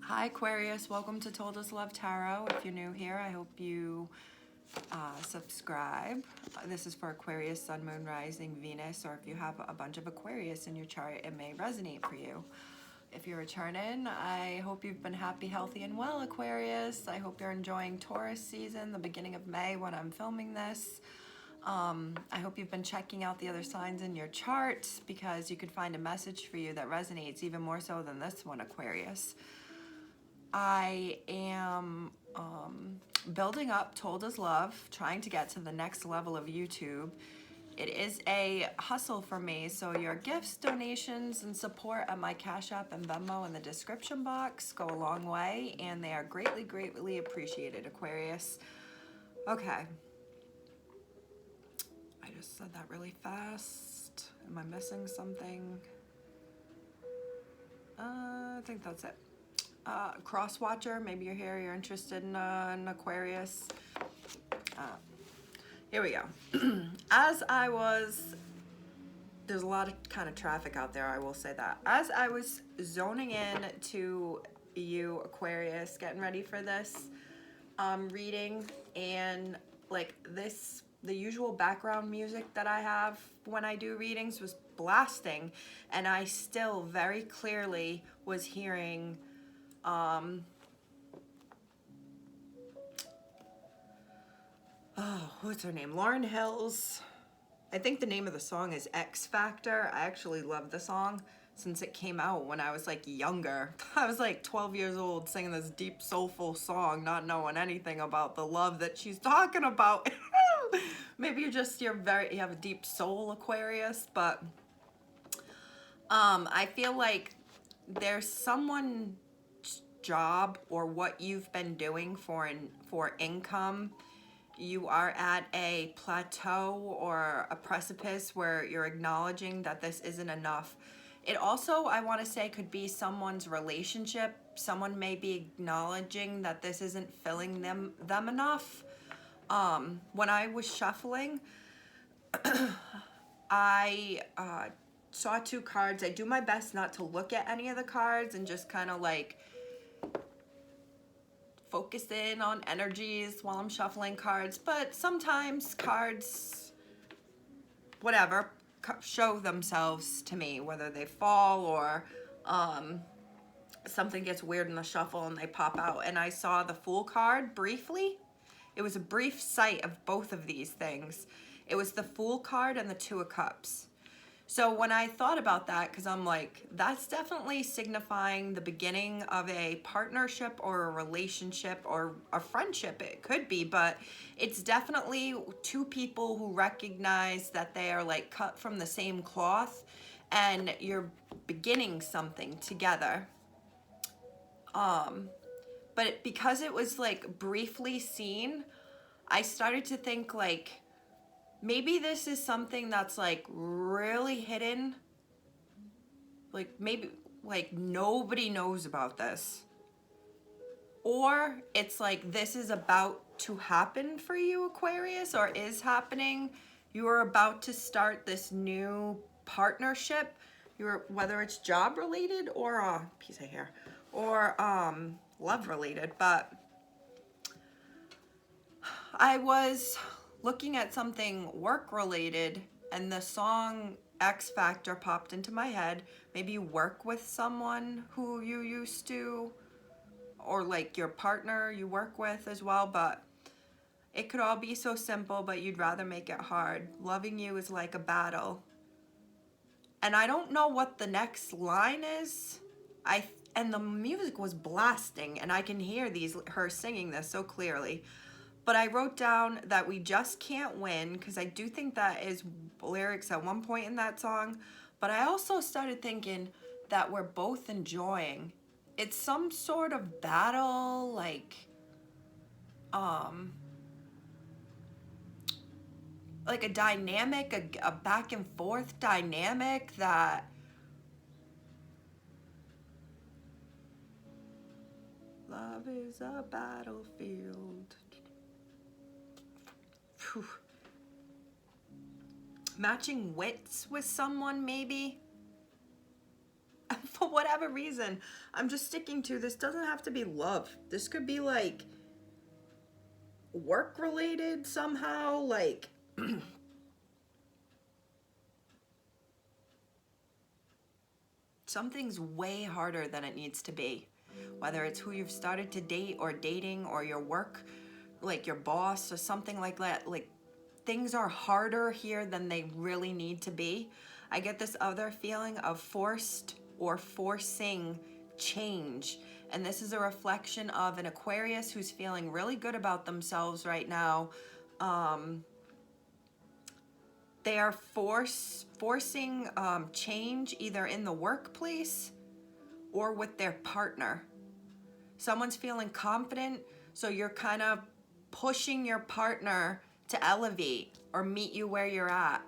Hi Aquarius, welcome to Told Us Love Tarot. If you're new here, I hope you subscribe. This is for Aquarius, Sun, Moon, Rising, Venus, or if you have a bunch of Aquarius in your chart, it may resonate for you. If you're returning, I hope you've been happy, healthy, and well, Aquarius. I hope you're enjoying Taurus season, the beginning of May when I'm filming this. I hope you've been checking out the other signs in your chart because you could find a message for you that resonates even more so than this one, Aquarius. I am building up Told Us Love, trying to get to the next level of YouTube. It is a hustle for me, so your gifts, donations, and support at my Cashapp and Venmo in the description box go a long way, and they are greatly, greatly appreciated, Aquarius. Okay. I just said that really fast. Am I missing something? I think that's it. Cross watcher, maybe you're here, you're interested in an Aquarius. Here we go. There's a lot of kind of traffic out there, I will say that. As I was zoning in to you, Aquarius, getting ready for this reading, and like this, the usual background music that I have when I do readings was blasting, and I still very clearly was hearing what's her name? Lauryn Hill's, I think the name of the song is X Factor. I actually love the song since it came out when I was like younger. I was like 12 years old singing this deep soulful song, not knowing anything about the love that she's talking about. Maybe you have a deep soul, Aquarius, but I feel like there's someone's job or what you've been doing for income. You are at a plateau or a precipice where you're acknowledging that this isn't enough. It also, I want to say, could be someone's relationship. Someone may be acknowledging that this isn't filling them enough. When I was shuffling, I saw two cards. I do my best not to look at any of the cards and just kind of like focus in on energies while I'm shuffling cards, but sometimes cards, whatever, show themselves to me, whether they fall or something gets weird in the shuffle and they pop out. And I saw the Fool card briefly. It was a brief sight of both of these things. It was the Fool card and the Two of Cups. So when I thought about that, because I'm like, that's definitely signifying the beginning of a partnership or a relationship or a friendship. It could be, but it's definitely two people who recognize that they are like cut from the same cloth and you're beginning something together. But because it was like briefly seen, I started to think like, maybe this is something that's like really hidden. Like maybe like nobody knows about this. Or it's like this is about to happen for you, Aquarius, or is happening. You are about to start this new partnership. Whether it's job related or a piece of hair or love related, but I was looking at something work related and the song X Factor popped into my head. Maybe you work with someone who you used to, or like your partner you work with as well, but it could all be so simple, but you'd rather make it hard. Loving you is like a battle. And I don't know what the next line is. And the music was blasting and I can hear her singing this so clearly. But I wrote down that we just can't win, because I do think that is lyrics at one point in that song. But I also started thinking that we're both enjoying. It's some sort of battle, like a dynamic, a back and forth dynamic that love is a battlefield. Whew. Matching wits with someone, maybe. for whatever reason, I'm just sticking to this. Doesn't have to be love. This could be like work related somehow, like something's way harder than it needs to be. Whether it's who you've started to date or dating or your work, like your boss or something like that, like things are harder here than they really need to be. I get this other feeling of forced or forcing change. And this is a reflection of an Aquarius who's feeling really good about themselves right now. They are forcing change either in the workplace or with their partner. Someone's feeling confident, so you're kind of pushing your partner to elevate or meet you where you're at.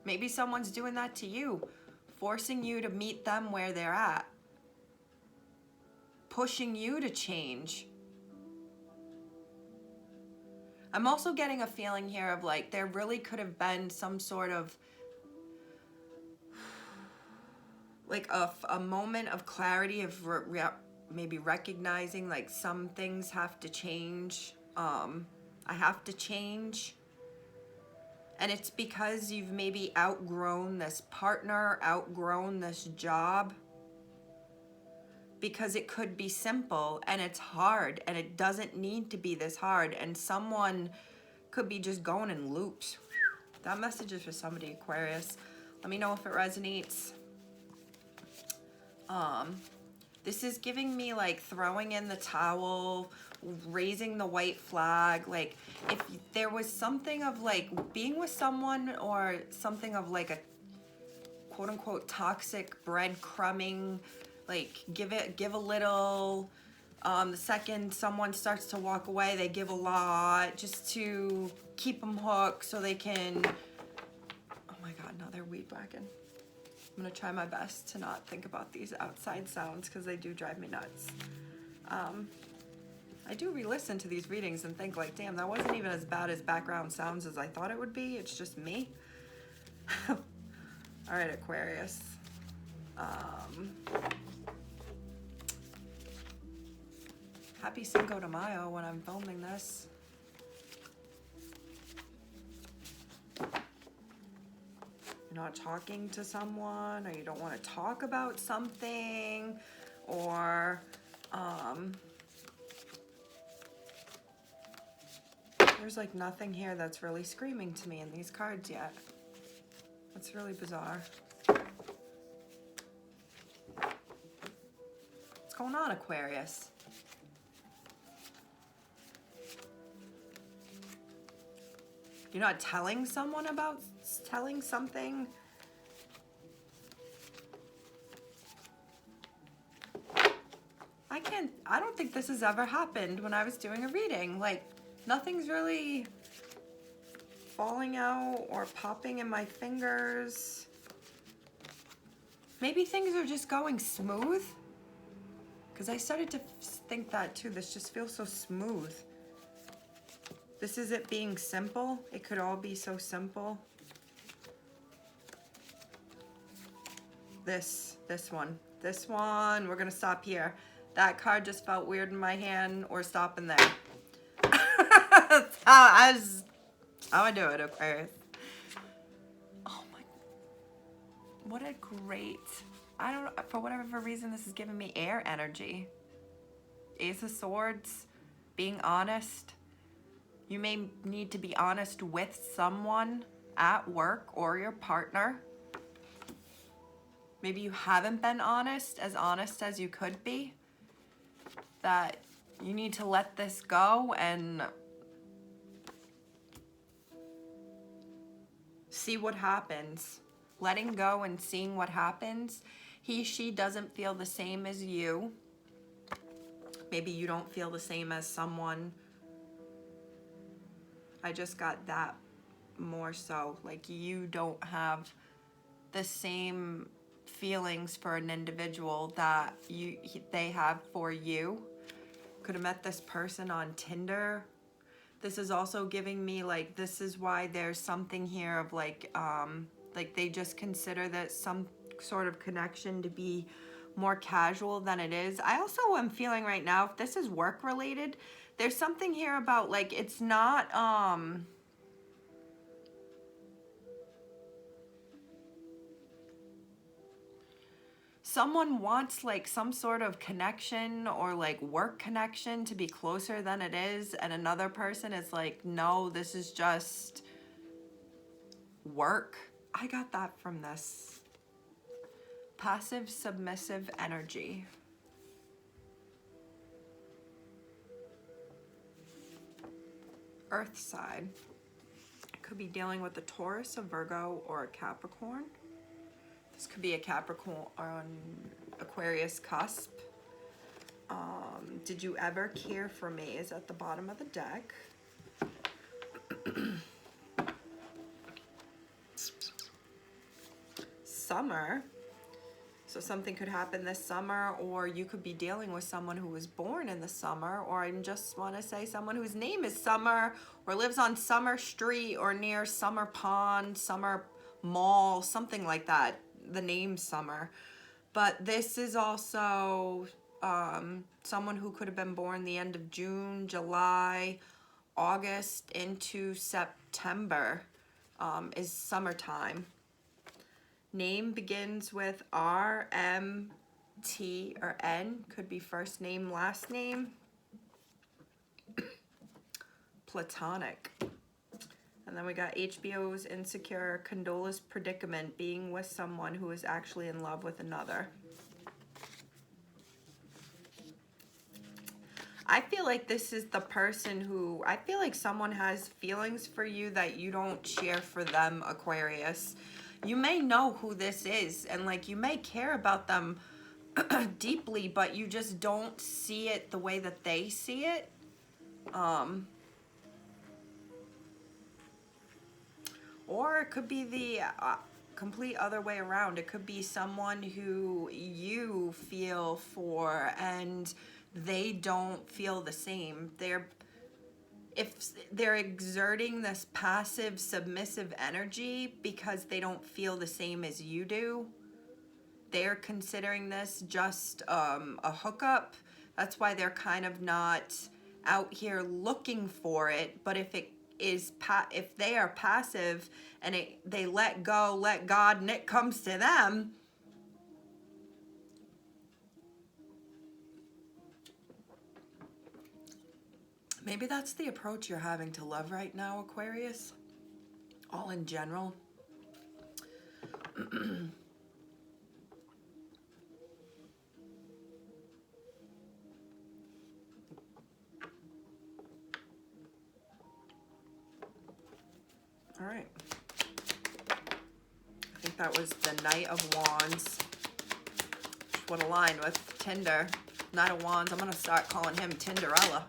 Maybe someone's doing that to you, forcing you to meet them where they're at, pushing you to change. I'm also getting a feeling here of like there really could have been some sort of like a moment of clarity of maybe recognizing like some things have to change. I have to change. And it's because you've maybe outgrown this partner, outgrown this job. Because it could be simple and it's hard and it doesn't need to be this hard. And someone could be just going in loops. That message is for somebody, Aquarius. Let me know if it resonates. This is giving me like throwing in the towel, raising the white flag. Like if there was something of like being with someone or something of like a quote unquote toxic breadcrumbing, like give a little, the second someone starts to walk away, they give a lot just to keep them hooked so they can, oh my God, now they're weed whacking. I'm gonna try my best to not think about these outside sounds because they do drive me nuts. I do re-listen to these readings and think like, damn, that wasn't even as bad as background sounds as I thought it would be. It's just me. All right, Aquarius. Happy Cinco de Mayo when I'm filming this. You're not talking to someone, or you don't want to talk about something, or there's like nothing here that's really screaming to me in these cards yet. That's really bizarre. What's going on, Aquarius? You're not telling someone about telling something? I don't think this has ever happened when I was doing a reading. Like, nothing's really falling out or popping in my fingers. Maybe things are just going smooth. Because I started to think that too. This just feels so smooth. This is it being simple. It could all be so simple. This one, we're gonna stop here. That card just felt weird in my hand. We're stopping there. That's how I do it, Aquarius. Oh my, what a great, I don't know, for whatever reason, this is giving me air energy. Ace of Swords, being honest. You may need to be honest with someone at work or your partner. Maybe you haven't been honest as you could be. That you need to let this go and see what happens. Letting go and seeing what happens. She doesn't feel the same as you. Maybe you don't feel the same as someone. I just got that more so. Like you don't have the same feelings for an individual that they have for you. Could have met this person on Tinder. This is also giving me like, this is why there's something here of like Like they just consider that some sort of connection to be more casual than it is. I also am feeling right now, if this is work related, there's something here about like it's not someone wants like some sort of connection or like work connection to be closer than it is, and another person is like, no, this is just work. I got that from this. Passive submissive energy. Earth side. Could be dealing with a Taurus, a Virgo, or a Capricorn. This could be a Capricorn on Aquarius cusp. Did you ever care for me is at the bottom of the deck. Summer. So something could happen this summer, or you could be dealing with someone who was born in the summer, or I just want to say someone whose name is Summer, or lives on Summer Street, or near Summer Pond, Summer Mall, something like that. The name Summer. But this is also someone who could have been born the end of June, July, August into September is summertime. Name begins with R, M, T, or N. Could be first name, last name. Platonic. And then we got HBO's insecure, Condola's predicament, being with someone who is actually in love with another. I feel like this is the person who, I feel like someone has feelings for you that you don't share for them, Aquarius. You may know who this is, and like you may care about them deeply, but you just don't see it the way that they see it. Or it could be the complete other way around. It could be someone who you feel for and they don't feel the same. If they're exerting this passive submissive energy because they don't feel the same as you do, they're considering this just a hookup. That's why they're kind of not out here looking for it. But if it is if they are passive and they let go, let God, and it comes to them, maybe that's the approach you're having to love right now, Aquarius. All in general. All right. I think that was the Knight of Wands. Which would align with Tinder. Knight of Wands. I'm going to start calling him Tinderella.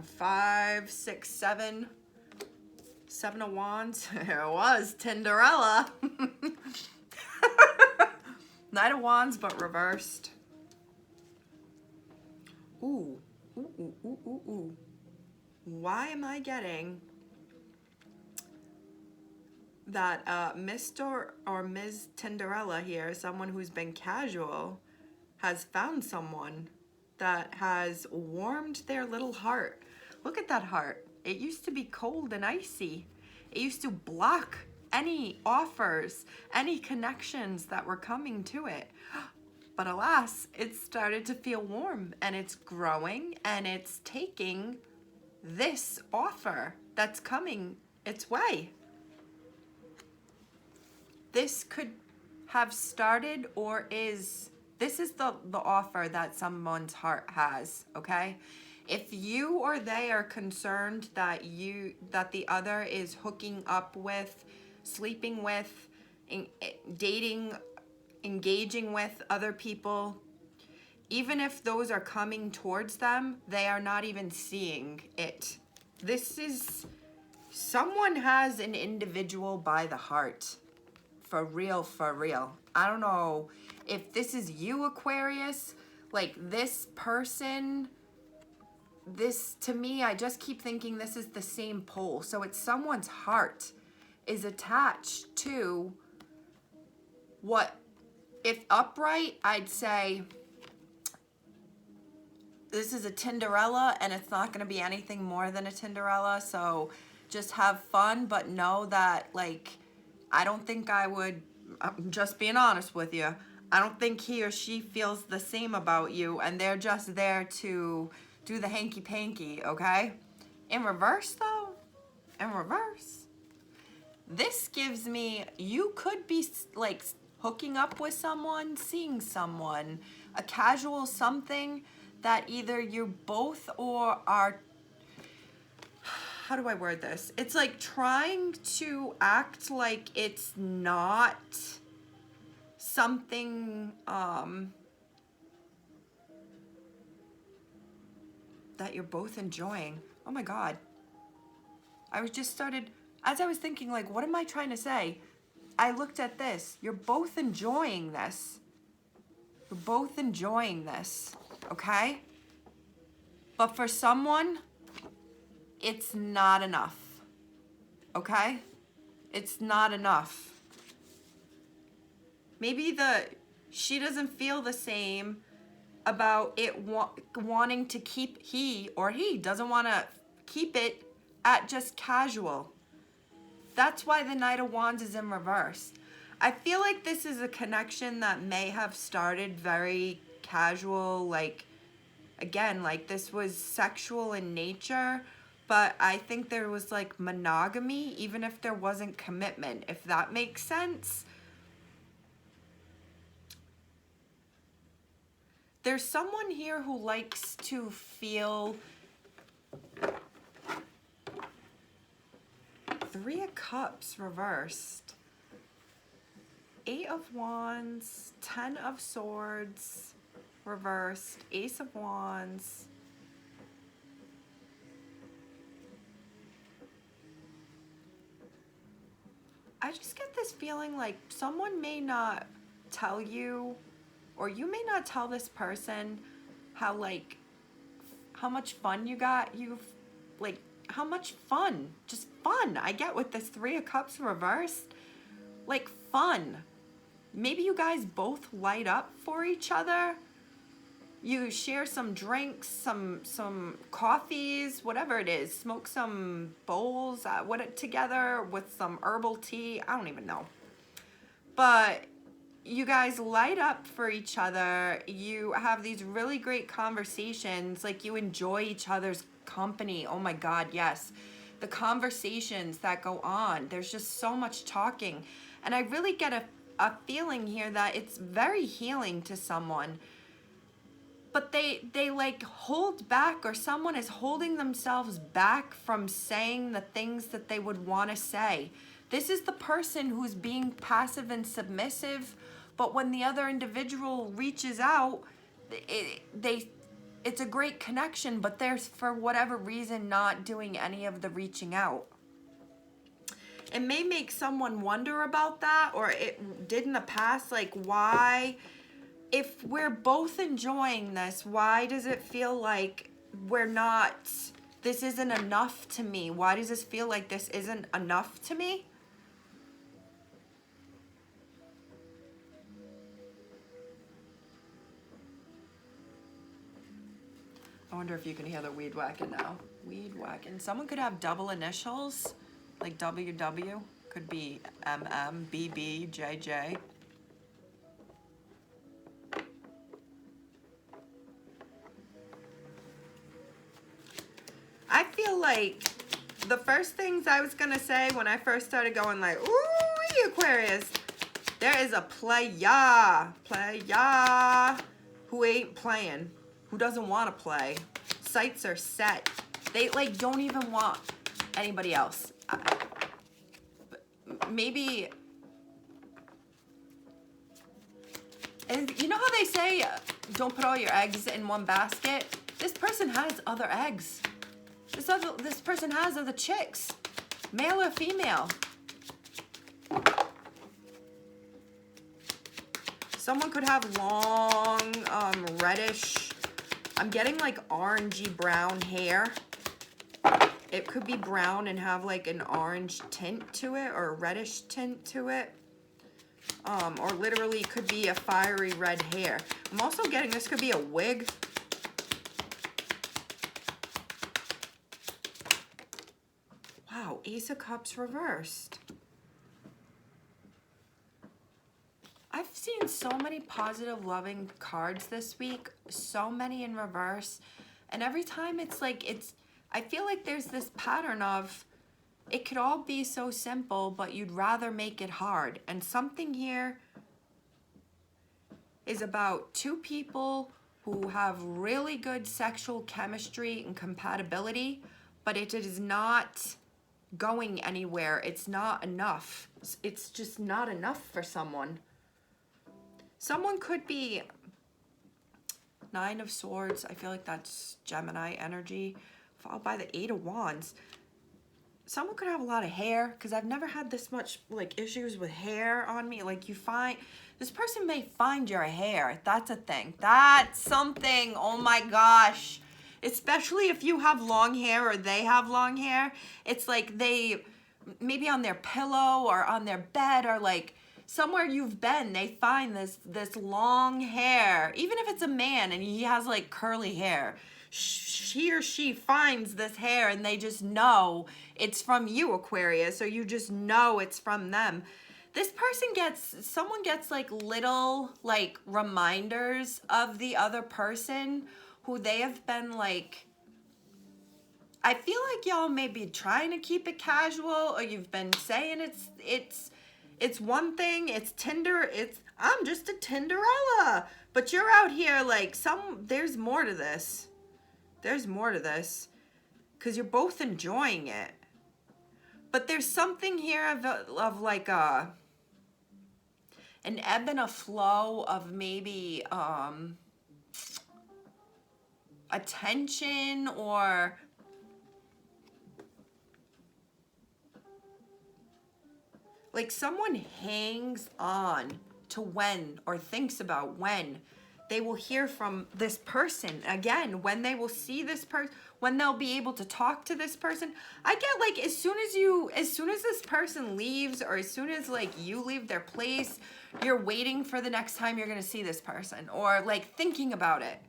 5, 6, 7. 7 of Wands. There it was. Tinderella. Knight of Wands, but reversed. Ooh. Ooh, ooh, ooh, ooh, ooh. Why am I getting that Mr. or Ms. Tinderella here, someone who's been casual, has found someone that has warmed their little heart. Look at that heart. It used to be cold and icy. It used to block any offers, any connections that were coming to it. But alas, it started to feel warm, and it's growing, and it's taking this offer that's coming its way. This could have started or this is the offer that someone's heart has, okay? If you or they are concerned that the other is hooking up with, sleeping with, dating, engaging with other people, even if those are coming towards them, they are not even seeing it. This is, someone has an individual by the heart. For real, for real. I don't know if this is you, Aquarius, like this person, this, to me, I just keep thinking this is the same pole. So it's someone's heart is attached to what, if upright, I'd say this is a Tinderella and it's not going to be anything more than a Tinderella. So just have fun, but know that, like, I don't think I would, I'm just being honest with you, I don't think he or she feels the same about you, and they're just there to do the hanky-panky, okay? In reverse, though, in reverse, this gives me, you could be, like, hooking up with someone, seeing someone, a casual something that either you both or are, how do I word this? It's like trying to act like it's not something that you're both enjoying. Oh my God. I was just started, as I was thinking, like, what am I trying to say? I looked at this. You're both enjoying this. You're both enjoying this, okay? But for someone, it's not enough, okay? It's not enough. Maybe she doesn't feel the same about it wanting to keep, he doesn't want to keep it at just casual. That's why the Knight of Wands is in reverse. I feel like this is a connection that may have started very casual, like, again, like this was sexual in nature, but I think there was like monogamy, even if there wasn't commitment, if that makes sense. There's someone here who likes to feel, Three of Cups reversed, Eight of Wands, Ten of Swords reversed, Ace of Wands. I just get this feeling like someone may not tell you, or you may not tell this person how, like, how much fun you got. Like, how much fun, just fun I get with this Three of Cups reversed. Like, fun. Maybe you guys both light up for each other. You share some drinks, some coffees, whatever it is. Smoke some bowls together with some herbal tea. I don't even know. But you guys light up for each other. You have these really great conversations. Like, you enjoy each other's company. Oh my God, yes. The conversations that go on. There's just so much talking. And I really get a feeling here that it's very healing to someone. But they like hold back, or someone is holding themselves back from saying the things that they would want to say. This is the person who's being passive and submissive, but when the other individual reaches out, it's a great connection, but they're, for whatever reason, not doing any of the reaching out. It may make someone wonder about that, or it did in the past, like, why, if we're both enjoying this, why does it feel like this isn't enough to me? Why does this feel like this isn't enough to me? I wonder if you can hear the weed whacking now. Weed whacking. Someone could have double initials, like WW. Could be MM, BB, JJ. I feel like the first things I was gonna say when I first started going like, ooh, Aquarius, there is a playa who ain't playing, who doesn't want to play. Sights are set. They like don't even want anybody else. Maybe, and you know how they say, don't put all your eggs in one basket? This person has other eggs. This person has other chicks, male or female. Someone could have long, reddish, I'm getting like orangey brown hair. It could be brown and have like an orange tint to it or a reddish tint to it. Or literally could be a fiery red hair. I'm also getting this could be a wig. Wow, Ace of Cups reversed. I've seen so many positive, loving cards this week, so many in reverse, and every time it's like, I feel like there's this pattern of, it could all be so simple, but you'd rather make it hard. And something here is about two people who have really good sexual chemistry and compatibility, but it is not going anywhere. It's not enough. It's just not enough for someone. Someone could be Nine of Swords. I feel like that's Gemini energy, followed by the Eight of Wands. Someone could have a lot of hair, because I've never had this much like issues with hair on me. Like this person may find your hair. That's a thing. That's something. Oh my gosh. Especially if you have long hair or they have long hair. It's like they, maybe on their pillow or on their bed or like, somewhere you've been, they find this long hair. Even if it's a man and he has like curly hair, he or she finds this hair and they just know it's from you, Aquarius, or you just know it's from them. This person someone gets like little like reminders of the other person who they have been like, I feel like y'all may be trying to keep it casual, or you've been saying it's one thing, it's Tinder, I'm just a Tinderella. But you're out here like, there's more to this. There's more to this. Because you're both enjoying it. But there's something here of like an ebb and a flow of maybe attention, or like someone hangs on to when, or thinks about when they will hear from this person again, when they will see this person, when they'll be able to talk to this person. I get like, as soon as this person leaves, or as soon as like you leave their place, you're waiting for the next time you're gonna see this person, or like thinking about it.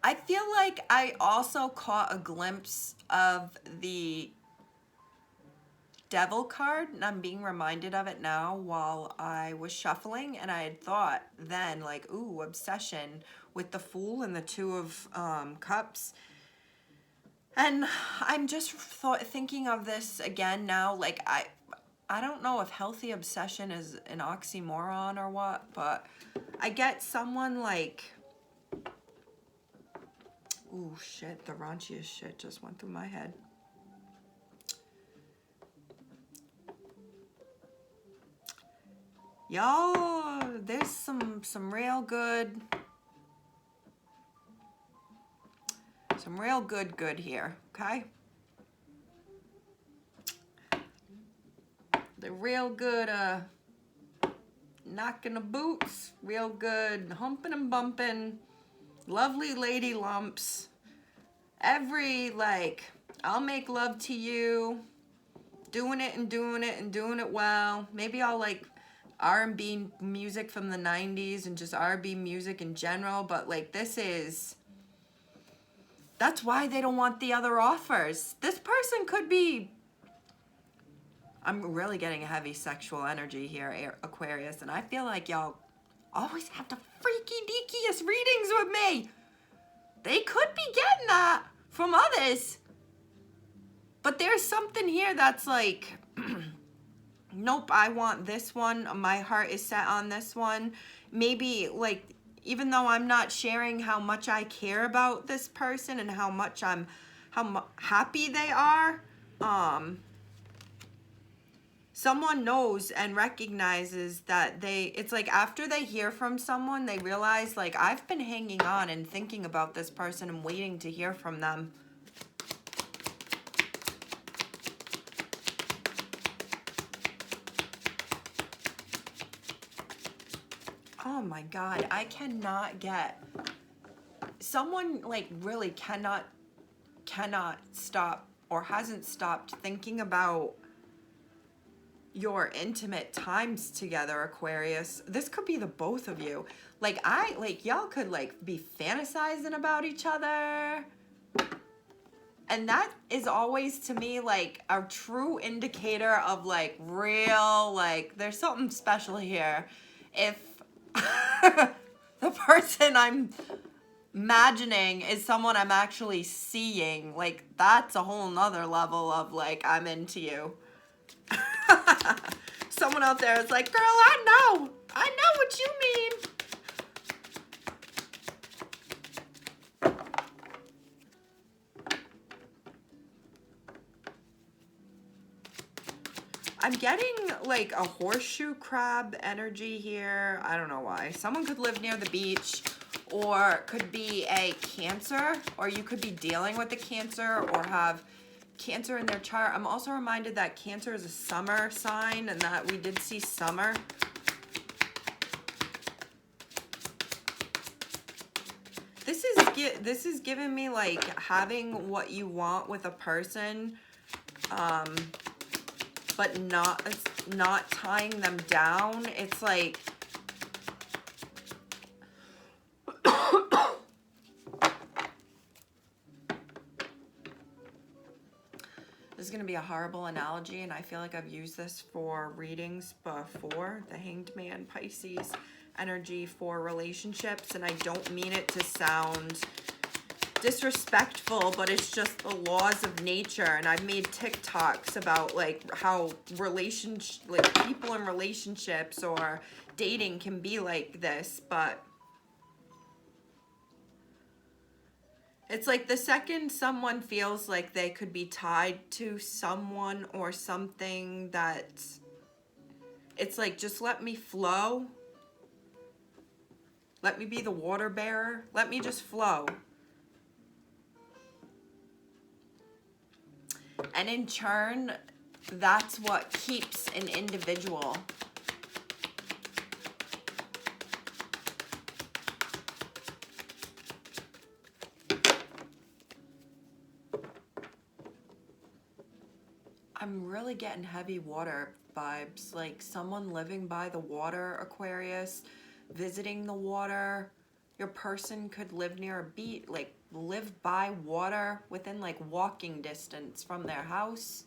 I feel like I also caught a glimpse of the Devil card, and I'm being reminded of it now while I was shuffling, and I had thought then like, ooh, obsession with the Fool and the Two of Cups. And I'm just thinking of this again now, like I don't know if healthy obsession is an oxymoron or what, but I get someone like, ooh, shit, the raunchiest shit just went through my head. Y'all, there's some real good here, okay? The real good knocking the boots, real good humping and bumping, lovely lady lumps. Every like, I'll make love to you, doing it and doing it and doing it well. Maybe I'll like R&B music from the 90s and just R&B music in general, but like that's why they don't want the other offers. This person could be, I'm really getting a heavy sexual energy here, Aquarius, and I feel like y'all always have the freaky deakiest readings with me. They could be getting that from others, but there's something here that's like, nope, I want this one. My heart is set on this one. Maybe like, even though I'm not sharing how much I care about this person and how happy they are, someone knows and recognizes that it's like after they hear from someone, they realize like, I've been hanging on and thinking about this person and waiting to hear from them. Oh my God, I cannot get someone like really cannot stop or hasn't stopped thinking about your intimate times together, Aquarius. This could be the both of you. Like y'all could like be fantasizing about each other. And that is always to me like a true indicator of like real, like there's something special here. If the person I'm imagining is someone I'm actually seeing, like that's a whole nother level of like, I'm into you. Someone out there is like, girl, I know what you mean. I'm getting like a horseshoe crab energy here. I don't know why. Someone could live near the beach, or could be a Cancer, or you could be dealing with a Cancer or have Cancer in their chart. I'm also reminded that Cancer is a summer sign and that we did see summer. This is giving me like having what you want with a person, but not tying them down. It's like this is going to be a horrible analogy, and I feel like I've used this for readings before. The Hanged Man, Pisces energy for relationships, and I don't mean it to sound disrespectful, but it's just the laws of nature. And I've made TikToks about like how people in relationships or dating can be like this, but it's like the second someone feels like they could be tied to someone or something, that it's like, just let me flow. Let me be the water bearer. Let me just flow. And in turn, that's what keeps an individual. I'm really getting heavy water vibes, like someone living by the water, Aquarius, visiting the water. Your person could live near a beach, like live by water within like walking distance from their house.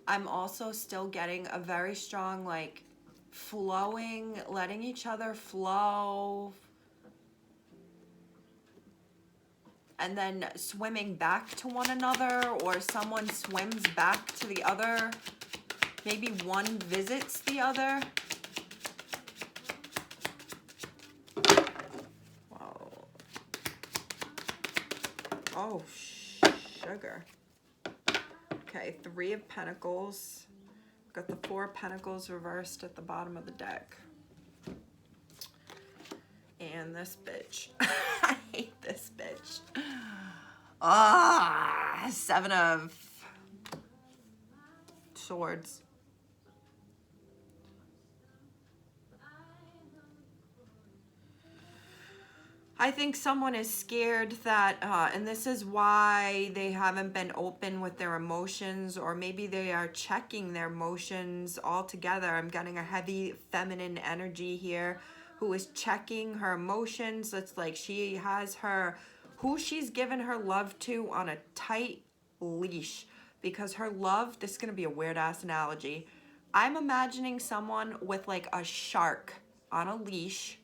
I'm also still getting a very strong like flowing, letting each other flow, and then swimming back to one another, or someone swims back to the other. Maybe one visits the other. Whoa. Oh, sugar. Okay, 3 of Pentacles. Got the 4 of Pentacles reversed at the bottom of the deck. And this bitch. I hate this bitch. 7 of Swords. I think someone is scared that, and this is why they haven't been open with their emotions, or maybe they are checking their emotions altogether. I'm getting a heavy feminine energy here, who is checking her emotions. It's like she has who she's given her love to on a tight leash, because her love, this is going to be a weird ass analogy. I'm imagining someone with like a shark on a leash,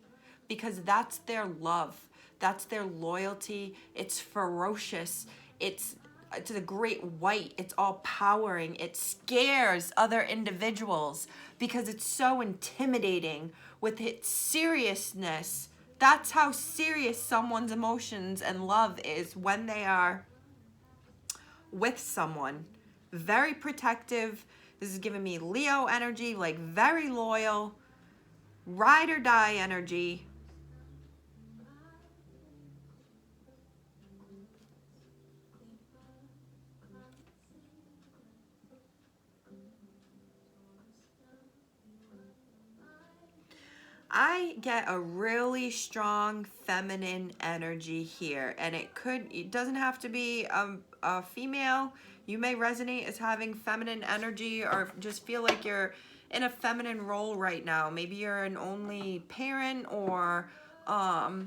because that's their love. That's their loyalty. It's ferocious. It's the great white. It's all powering. It scares other individuals because it's so intimidating with its seriousness. That's how serious someone's emotions and love is when they are with someone. Very protective. This is giving me Leo energy, like very loyal, ride or die energy. I get a really strong feminine energy here, and it doesn't have to be a female. You may resonate as having feminine energy or just feel like you're in a feminine role right now. Maybe you're an only parent or a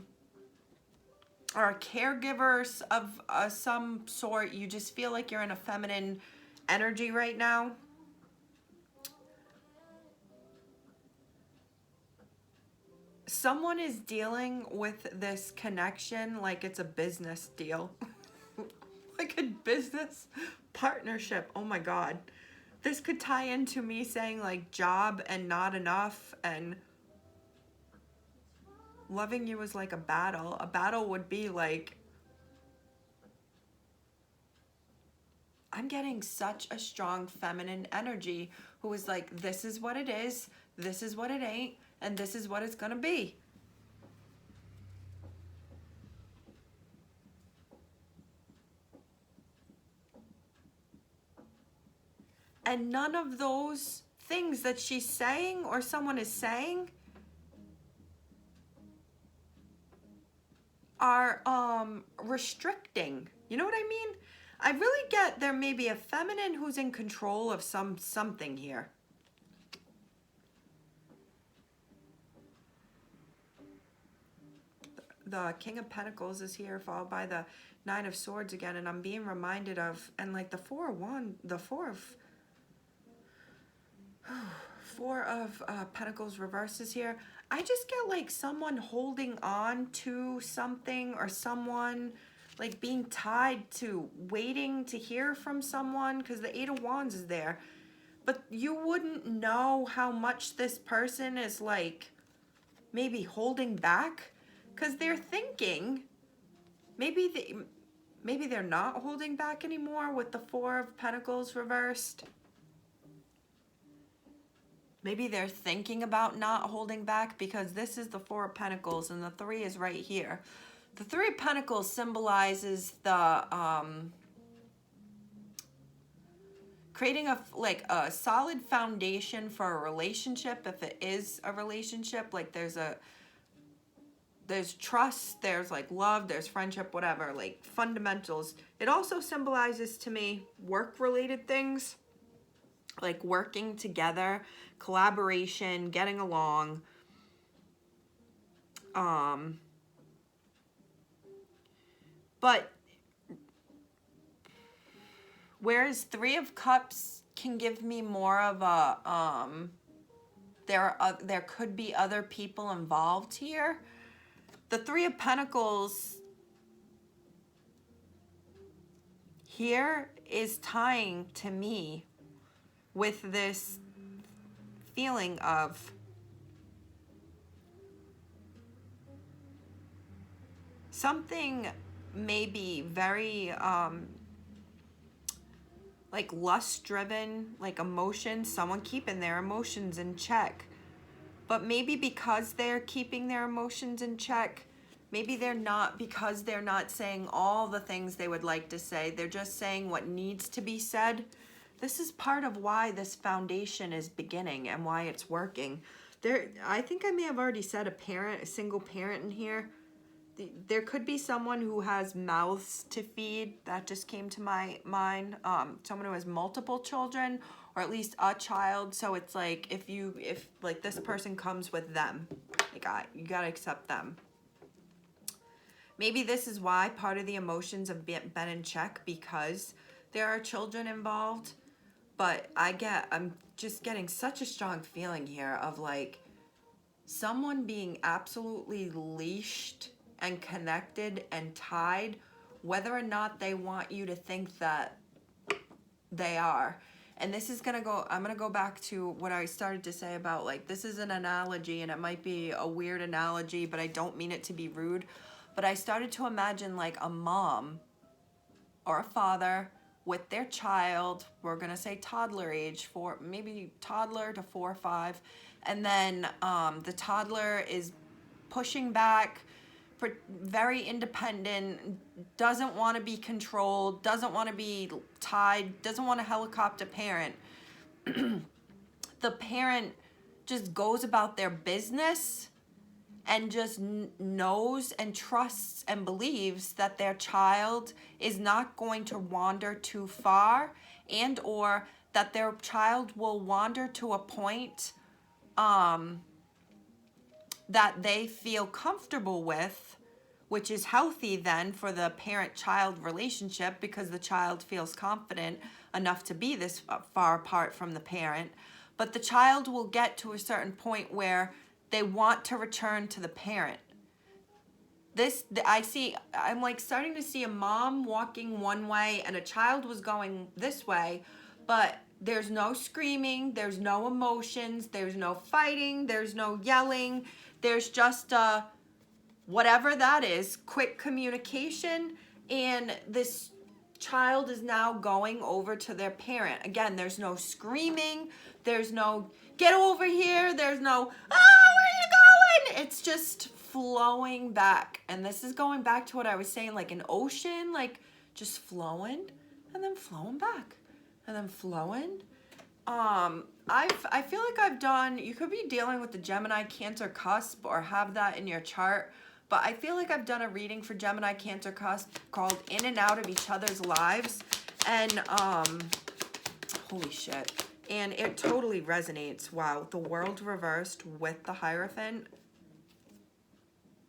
caregiver of some sort. You just feel like you're in a feminine energy right now. Someone is dealing with this connection like it's a business deal. Like a business partnership. Oh my God. This could tie into me saying like job and not enough, and loving you is like a battle. A battle would be like, I'm getting such a strong feminine energy who is like, this is what it is, this is what it ain't, and this is what it's gonna be. And none of those things that she's saying or someone is saying are restricting. You know what I mean? I really get there may be a feminine who's in control of something here. The King of Pentacles is here, followed by the Nine of Swords again, and I'm being reminded of, and like the Four of Pentacles reverses here. I just get like someone holding on to something, or someone like being tied to waiting to hear from someone, because the Eight of Wands is there. But you wouldn't know how much this person is like maybe holding back, because they're thinking maybe they're not holding back anymore with the Four of Pentacles reversed. Maybe they're thinking about not holding back, because this is the Four of Pentacles and the Three is right here. The Three of Pentacles symbolizes the creating a solid foundation for a relationship. If it is a relationship, like there's trust, there's like love, there's friendship, whatever, like fundamentals. It also symbolizes to me work-related things, like working together, collaboration, getting along. But whereas Three of Cups can give me more of a there could be other people involved here, the Three of Pentacles here is tying to me with this feeling of something maybe very like lust-driven, like emotions, someone keeping their emotions in check. But maybe because they're keeping their emotions in check, maybe they're not, because they're not saying all the things they would like to say, they're just saying what needs to be said. This is part of why this foundation is beginning and why it's working. I think I may have already said a single parent in here. There could be someone who has mouths to feed. That just came to my mind. Someone who has multiple children, or at least a child. So it's like if like this person comes with them, like you gotta accept them. Maybe this is why part of the emotions have been in check, because there are children involved. But I'm just getting such a strong feeling here of like someone being absolutely leashed and connected and tied, whether or not they want you to think that they are. And this is I'm gonna go back to what I started to say about like, this is an analogy and it might be a weird analogy, but I don't mean it to be rude. But I started to imagine like a mom or a father with their child, we're gonna say toddler age, maybe toddler to 4 or 5. And then the toddler is pushing back, very independent, doesn't want to be controlled, doesn't want to be tied, doesn't want a helicopter parent. The parent just goes about their business and just knows and trusts and believes that their child is not going to wander too far, and or that their child will wander to a point that they feel comfortable with, which is healthy then for the parent-child relationship, because the child feels confident enough to be this far apart from the parent. But the child will get to a certain point where they want to return to the parent. I'm like starting to see a mom walking one way and a child was going this way, but there's no screaming, there's no emotions, there's no fighting, there's no yelling, there's just whatever that is, quick communication, and this child is now going over to their parent. Again, there's no screaming, there's no get over here, there's no, where are you going? It's just flowing back. And this is going back to what I was saying, like an ocean, like just flowing and then flowing back and then flowing. I feel like I've done, you could be dealing with the Gemini Cancer cusp or have that in your chart, but I feel like I've done a reading for Gemini Cancer cusp called In and Out of Each Other's Lives, and holy shit, and it totally resonates. Wow, the world reversed with the Hierophant,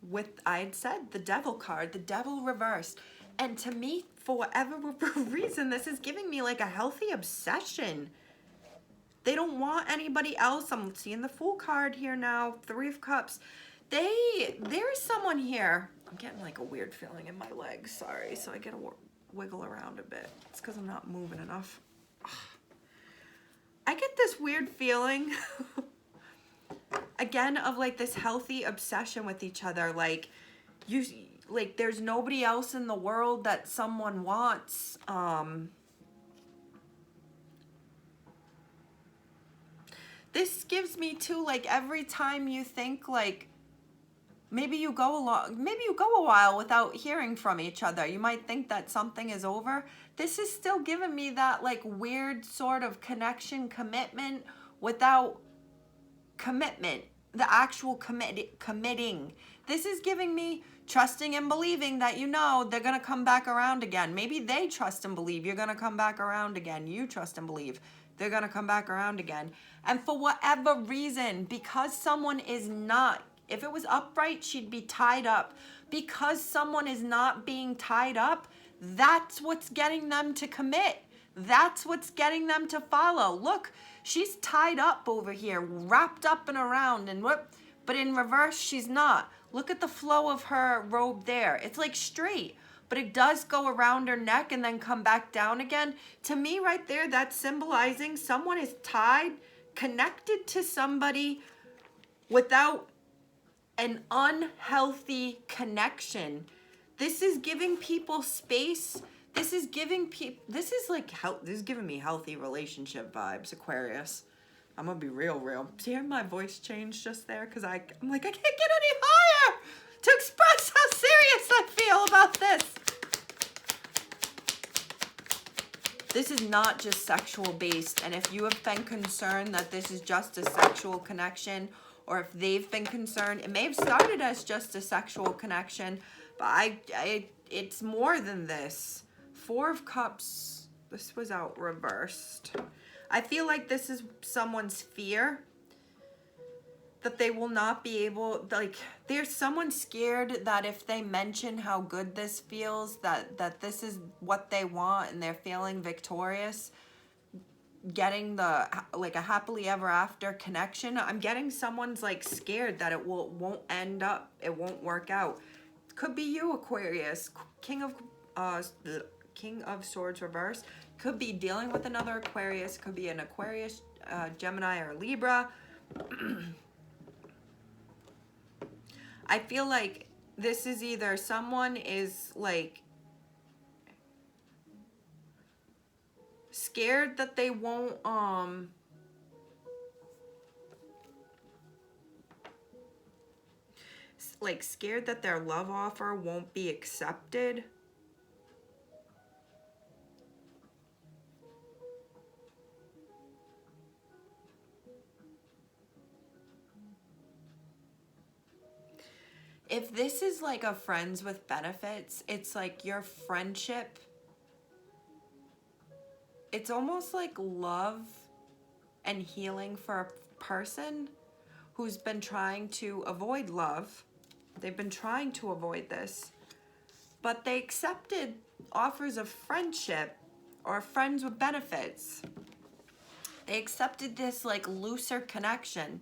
with, I had said, the Devil card, the Devil reversed, and to me, for whatever reason, this is giving me like a healthy obsession. They don't want anybody else. I'm seeing the Fool card here now, Three of Cups. There is someone here. I'm getting like a weird feeling in my legs. Sorry, so I gotta wiggle around a bit. It's because I'm not moving enough. I get this weird feeling, again, of like this healthy obsession with each other. Like, there's nobody else in the world that someone wants. This gives me too, like, every time you think, like, maybe you go a while without hearing from each other. You might think that something is over. This is still giving me that, like, weird sort of connection, commitment without commitment, the actual committing. This is giving me trusting and believing that, you know, they're going to come back around again. Maybe they trust and believe you're going to come back around again. You trust and believe they're going to come back around again. And for whatever reason, because someone is not, if it was upright, she'd be tied up. Because someone is not being tied up, that's what's getting them to commit. That's what's getting them to follow. Look, she's tied up over here, wrapped up and around, and what? But in reverse, she's not. Look at the flow of her robe there. It's like straight, but it does go around her neck and then come back down again. To me, right there, that's symbolizing someone is tied, connected to somebody without an unhealthy connection. This is giving people space. This is giving people, this is giving me healthy relationship vibes, Aquarius. I'm gonna be real. Hearing my voice change just there, because I'm like, I can't get any higher to express how serious I feel about this. This is not just sexual based, and if you have been concerned that this is just a sexual connection, or if they've been concerned, it may have started as just a sexual connection, but it's more than this. Four of Cups, this was out reversed. I feel like this is someone's fear that they will not be able, like, there's someone scared that if they mention how good this feels, that this is what they want and they're feeling victorious, getting the, like, a happily ever after connection. I'm getting someone's like scared that it won't end up, it won't work out. Could be you, Aquarius. King of Swords reverse. Could be dealing with another Aquarius. Could be an Aquarius, Gemini, or Libra. I feel like this is either someone is like scared that they won't like scared that their love offer won't be accepted. if this is like a friends with benefits, it's like your friendship, it's almost like love and healing for a person who's been trying to avoid love. They've been trying to avoid this, but they accepted offers of friendship or friends with benefits. They accepted this like looser connection.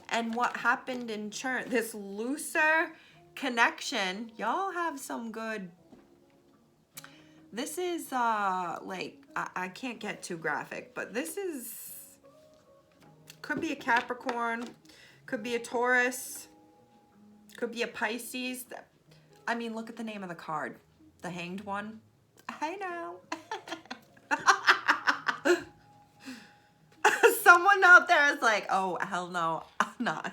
And what happened in turn, this looser connection, y'all have some good, this is like, I can't get too graphic, but this is, could be a Capricorn, could be a Taurus, could be a Pisces. I mean, look at the name of the card, the Hanged One. I know. Someone out there is like, oh, hell no. Not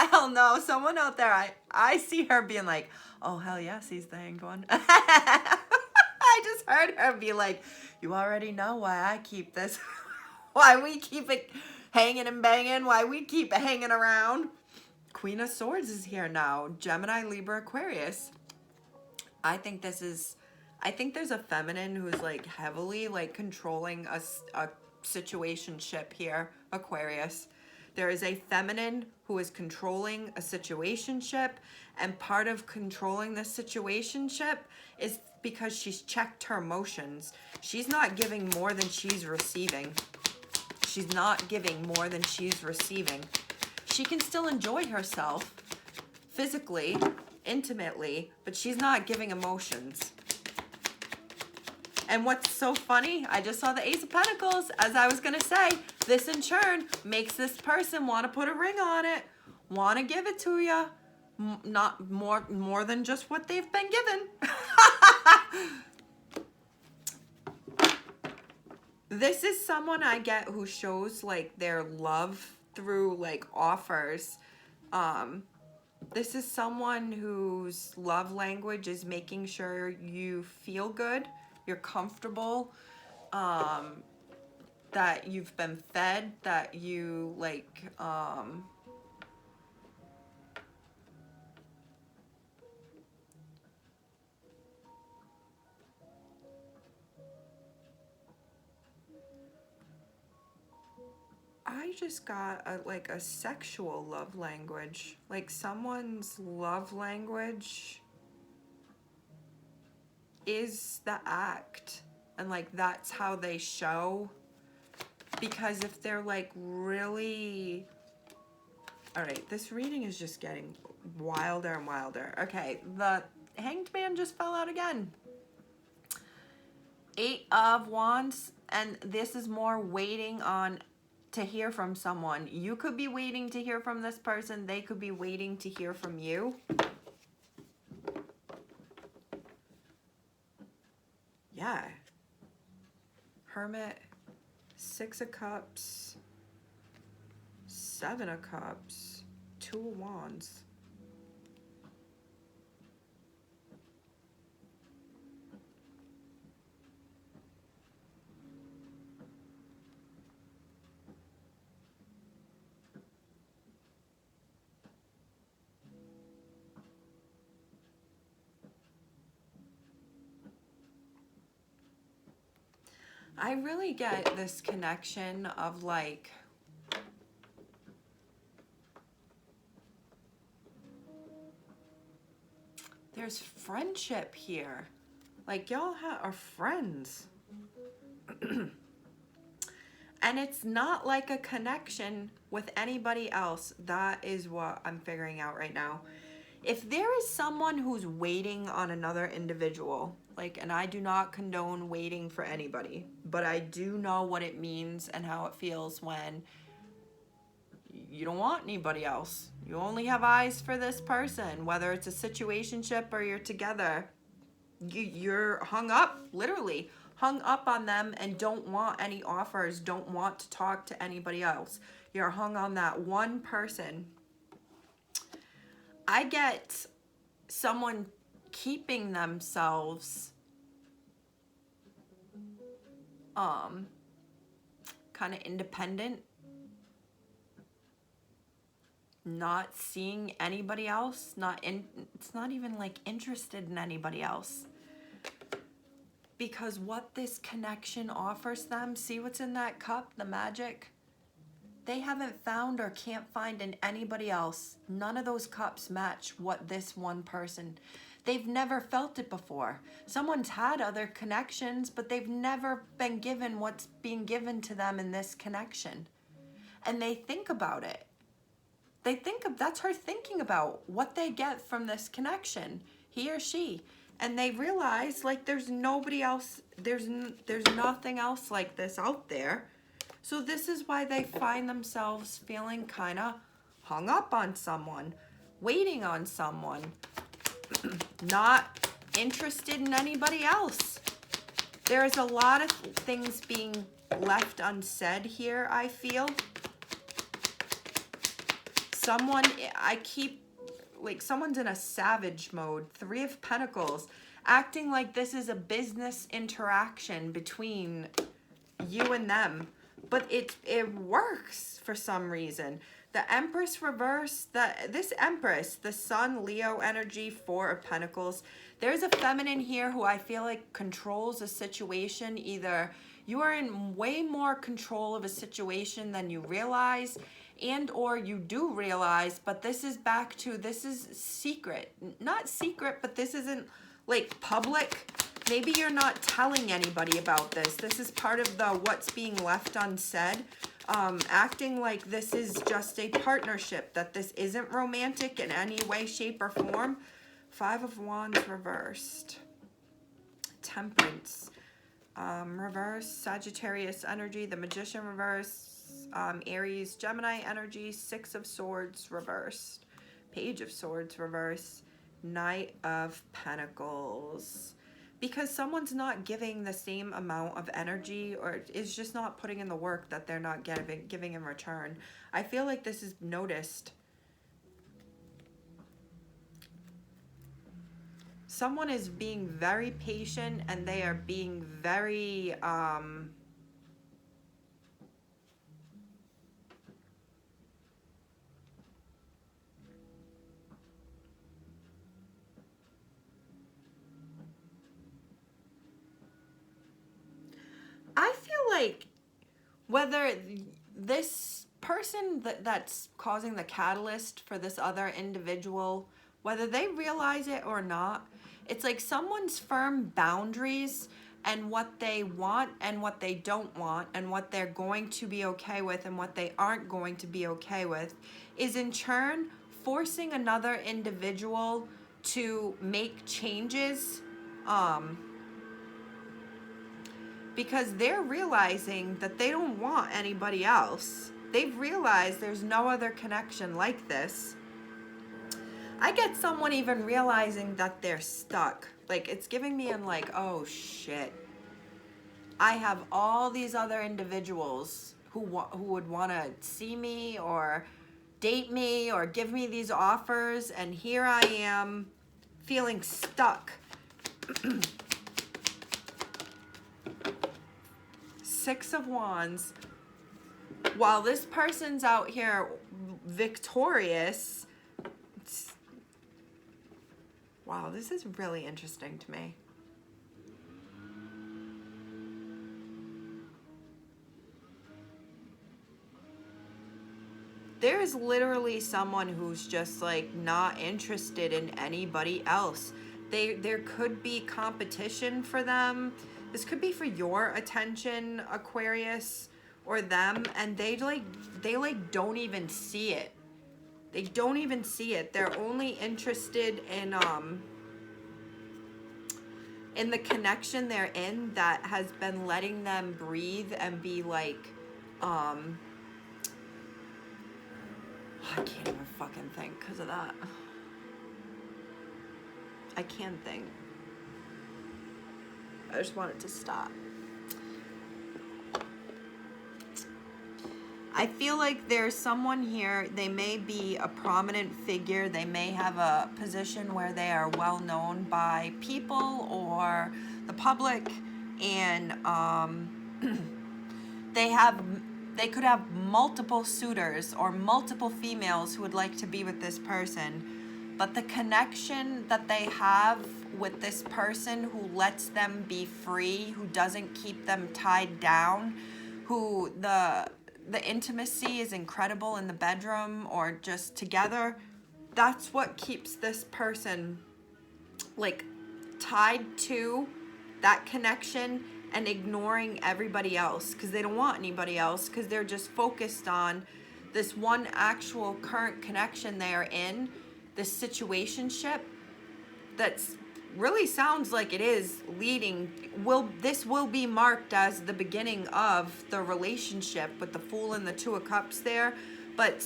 hell no. Someone out there, I see her being like, oh, hell yes, he's the Hanged One. I just heard her be like, you already know why I keep this. Why we keep it hanging and banging. Why we keep it hanging around. Queen of Swords is here now. Gemini, Libra, Aquarius. I think there's a feminine who's like heavily like controlling a situationship here, Aquarius. There is a feminine who is controlling a situationship, and part of controlling the situationship is because she's checked her emotions. She's not giving more than she's receiving. She's not giving more than she's receiving. She can still enjoy herself physically, intimately, but she's not giving emotions. And what's so funny, I just saw the Ace of Pentacles. As I was going to say, this in turn makes this person want to put a ring on it, want to give it to you. Not more than just what they've been given. This is someone I get who shows like their love through like offers. This is someone whose love language is making sure you feel good, you're comfortable, that you've been fed, that you like, I just got like a sexual love language. Like someone's love language is the act. And like that's how they show. Because if they're like really... Alright, this reading is just getting wilder and wilder. Okay, the Hanged Man just fell out again. 8 of Wands. And this is more waiting on... to hear from someone. You could be waiting to hear from this person. They could be waiting to hear from you. Yeah. Hermit, 6 of Cups, 7 of Cups, 2 of Wands. I really get this connection of like, there's friendship here. Like y'all are friends. And it's not like a connection with anybody else. That is what I'm figuring out right now. If there is someone who's waiting on another individual, like, and I do not condone waiting for anybody, but I do know what it means and how it feels when you don't want anybody else. You only have eyes for this person, whether it's a situationship or you're together. You're hung up, literally hung up on them and don't want any offers, don't want to talk to anybody else. You're hung on that one person. I get someone keeping themselves kind of independent. not seeing anybody else, it's not even like interested in anybody else. Because what this connection offers them, see what's in that cup, the magic? They haven't found or can't find in anybody else. None of those cups match what this one person, they've never felt it before. Someone's had other connections, but they've never been given what's being given to them in this connection. And they think about it. They think of, that's her thinking about what they get from this connection, he or she. And they realize like there's nobody else, there's nothing else like this out there. So this is why they find themselves feeling kind of hung up on someone, waiting on someone, not interested in anybody else. There's a lot of things being left unsaid here, I feel. Someone, someone's in a savage mode. 3 of Pentacles, acting like this is a business interaction between you and them. But it works for some reason. The Empress reverse, this Empress, the Sun, Leo energy, 4 of Pentacles. There's a feminine here who I feel like controls a situation. Either you are in way more control of a situation than you realize, and or you do realize, but this is back to, this is secret. Not secret, but this isn't like public. Maybe you're not telling anybody about this. This is part of the what's being left unsaid. Acting like this is just a partnership, that this isn't romantic in any way, shape, or form. 5 of Wands reversed. Temperance reverse. Sagittarius energy, the Magician reverse. Aries, Gemini energy, 6 of Swords reversed. Page of Swords reversed. Knight of Pentacles. Because someone's not giving the same amount of energy, or is just not putting in the work that they're not giving in return. I feel like this is noticed. Someone is being very patient, and they are being very I feel like whether this person that's causing the catalyst for this other individual, whether they realize it or not, it's like someone's firm boundaries and what they want and what they don't want and what they're going to be okay with and what they aren't going to be okay with is in turn forcing another individual to make changes, because they're realizing that they don't want anybody else. They've realized there's no other connection like this. I get someone even realizing that they're stuck. Like, it's giving me, I'm like, oh shit. I have all these other individuals who would want to see me or date me or give me these offers, and here I am feeling stuck. 6 of Wands. While this person's out here victorious, wow, this is really interesting to me. There's literally someone who's just like not interested in anybody else. There could be competition for them. This could be for your attention, Aquarius, or them, and they don't even see it. They don't even see it. They're only interested in the connection they're in that has been letting them breathe and be like, I can't even fucking think because of that. I can't think. I just want it to stop. I feel like there's someone here, they may be a prominent figure, they may have a position where they are well known by people or the public, and they have they could have multiple suitors or multiple females who would like to be with this person, but the connection that they have with this person who lets them be free, who doesn't keep them tied down, who the intimacy is incredible in the bedroom or just together, that's what keeps this person like tied to that connection and ignoring everybody else, because they don't want anybody else, because they're just focused on this one actual current connection they are in, this situationship that's really sounds like it is leading, this will be marked as the beginning of the relationship with the Fool and the Two of Cups there, but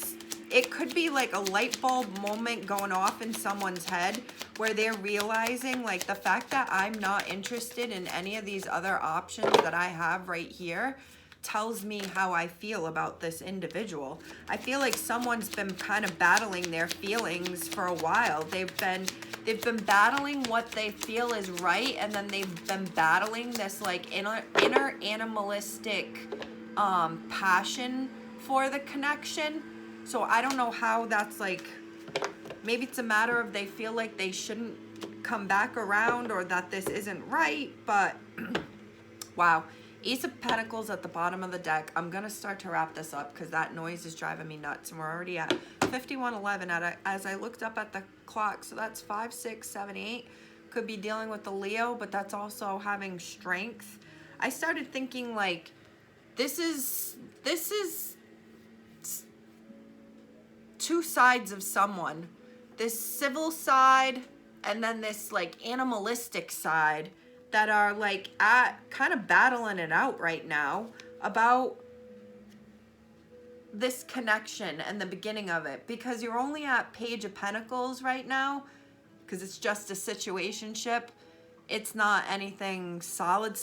it could be like a light bulb moment going off in someone's head where they're realizing like the fact that I'm not interested in any of these other options that I have right here tells me how I feel about this individual. I feel like someone's been kind of battling their feelings for a while. They've been battling what they feel is right, and then they've been battling this like inner animalistic passion for the connection. So I don't know how that's like, maybe it's a matter of they feel like they shouldn't come back around or that this isn't right, but wow. Ace of Pentacles at the bottom of the deck. I'm going to start to wrap this up because that noise is driving me nuts. And we're already at 51:11 as I looked up at the clock. So that's 5, 6, 7, 8. Could be dealing with the Leo, but that's also having strength. I started thinking like, this is two sides of someone. This civil side and then this like animalistic side that are like kind of battling it out right now about this connection and the beginning of it, because you're only at Page of Pentacles right now because it's just a situationship. It's not anything solid,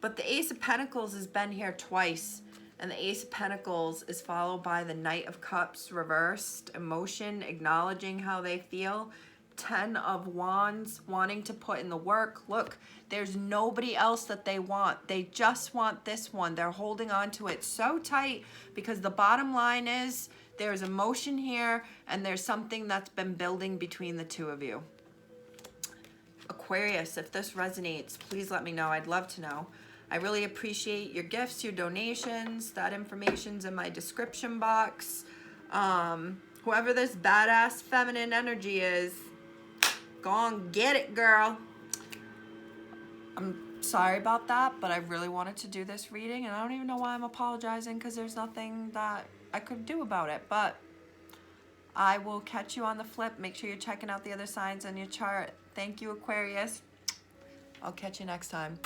but the Ace of Pentacles has been here twice, and the Ace of Pentacles is followed by the Knight of Cups reversed, emotion, acknowledging how they feel. 10 of Wands, wanting to put in the work. Look, there's nobody else that they want. They just want this one. They're holding on to it so tight because the bottom line is there's emotion here and there's something that's been building between the two of you. Aquarius, if this resonates, please let me know. I'd love to know. I really appreciate your gifts, your donations. That information's in my description box. Whoever this badass feminine energy is, go on, get it, girl. I'm sorry about that, but I really wanted to do this reading, and I don't even know why I'm apologizing because there's nothing that I could do about it, but I will catch you on the flip. Make sure you're checking out the other signs on your chart. Thank you, Aquarius. I'll catch you next time.